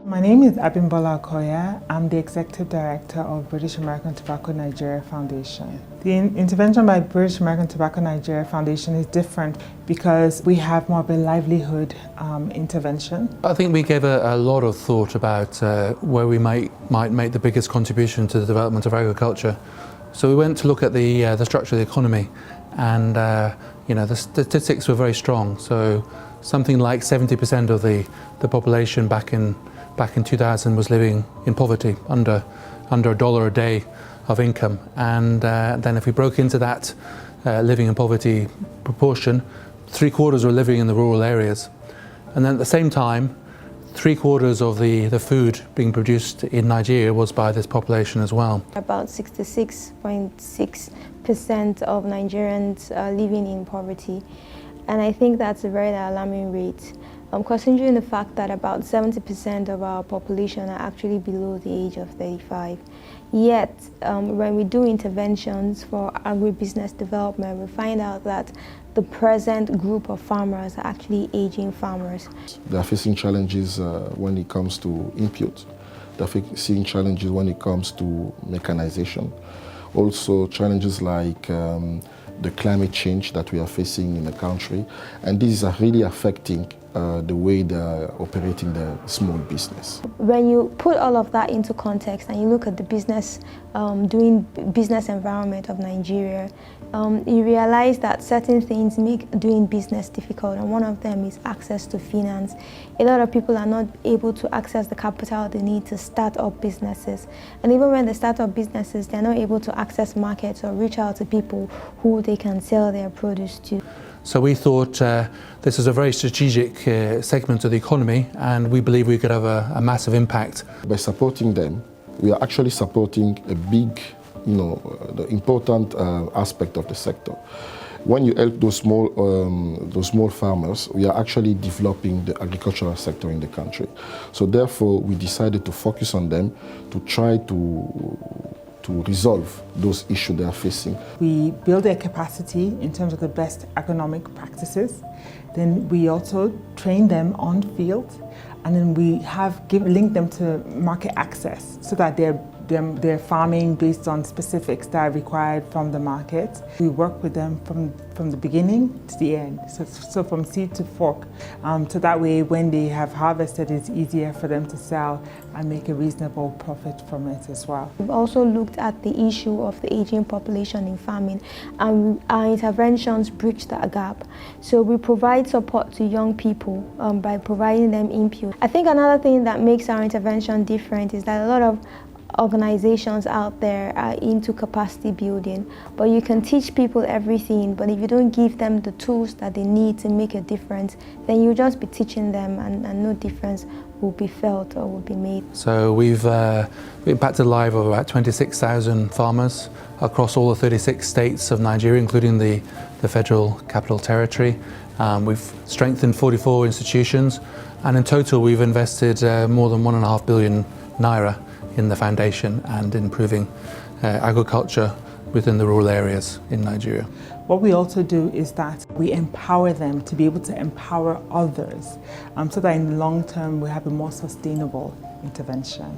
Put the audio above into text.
My name is Abimbola Okoya. I'm the Executive Director of British American Tobacco Nigeria Foundation. The intervention by British American Tobacco Nigeria Foundation is different because we have more of a livelihood intervention. I think we gave a lot of thought about where we might make the biggest contribution to the development of agriculture. So we went to look at the structure of the economy, and the statistics were very strong. So something like 70% of the population back in 2000 was living in poverty, under $1 a day of income. And then if we broke into that living in poverty proportion, 3/4 were living in the rural areas. And then at the same time, 3/4 of the food being produced in Nigeria was by this population as well. About 66.6% of Nigerians are living in poverty. And I think that's a very alarming rate. Considering the fact that about 70% of our population are actually below the age of 35. Yet, when we do interventions for agribusiness development, we find out that the present group of farmers are actually aging farmers. They are facing challenges when it comes to input. They are facing challenges when it comes to mechanization. Also challenges like the climate change that we are facing in the country. And these are really affecting the way they're operating the small business. When you put all of that into context and you look at the business, doing business environment of Nigeria, you realize that certain things make doing business difficult, and one of them is access to finance. A lot of people are not able to access the capital they need to start up businesses. And even when they start up businesses, they're not able to access markets or reach out to people who they can sell their produce to. So we thought this is a very strategic segment of the economy, and we believe we could have a massive impact. By supporting them, we are actually supporting a big, the important aspect of the sector. When you help those small farmers, we are actually developing the agricultural sector in the country. So therefore, we decided to focus on them to try to resolve those issues they are facing. We build their capacity in terms of the best agronomic practices. Then we also train them on field, and then we link them to market access so that they're farming based on specifics that are required from the market. We work with them from the beginning to the end, so from seed to fork. So that way when they have harvested, it's easier for them to sell and make a reasonable profit from it as well. We've also looked at the issue of the aging population in farming, and our interventions bridge that gap. So we provide support to young people by providing them input. I think another thing that makes our intervention different is that a lot of organizations out there are into capacity building, but you can teach people everything, but if you don't give them the tools that they need to make a difference, then you'll just be teaching them, and no difference will be felt or will be made. So we've impacted the lives of about 26,000 farmers across all the 36 states of Nigeria, including the Federal Capital Territory. We've strengthened 44 institutions, and in total we've invested more than 1.5 billion naira in the foundation and improving agriculture within the rural areas in Nigeria. What we also do is that we empower them to be able to empower others, so that in the long term we have a more sustainable intervention.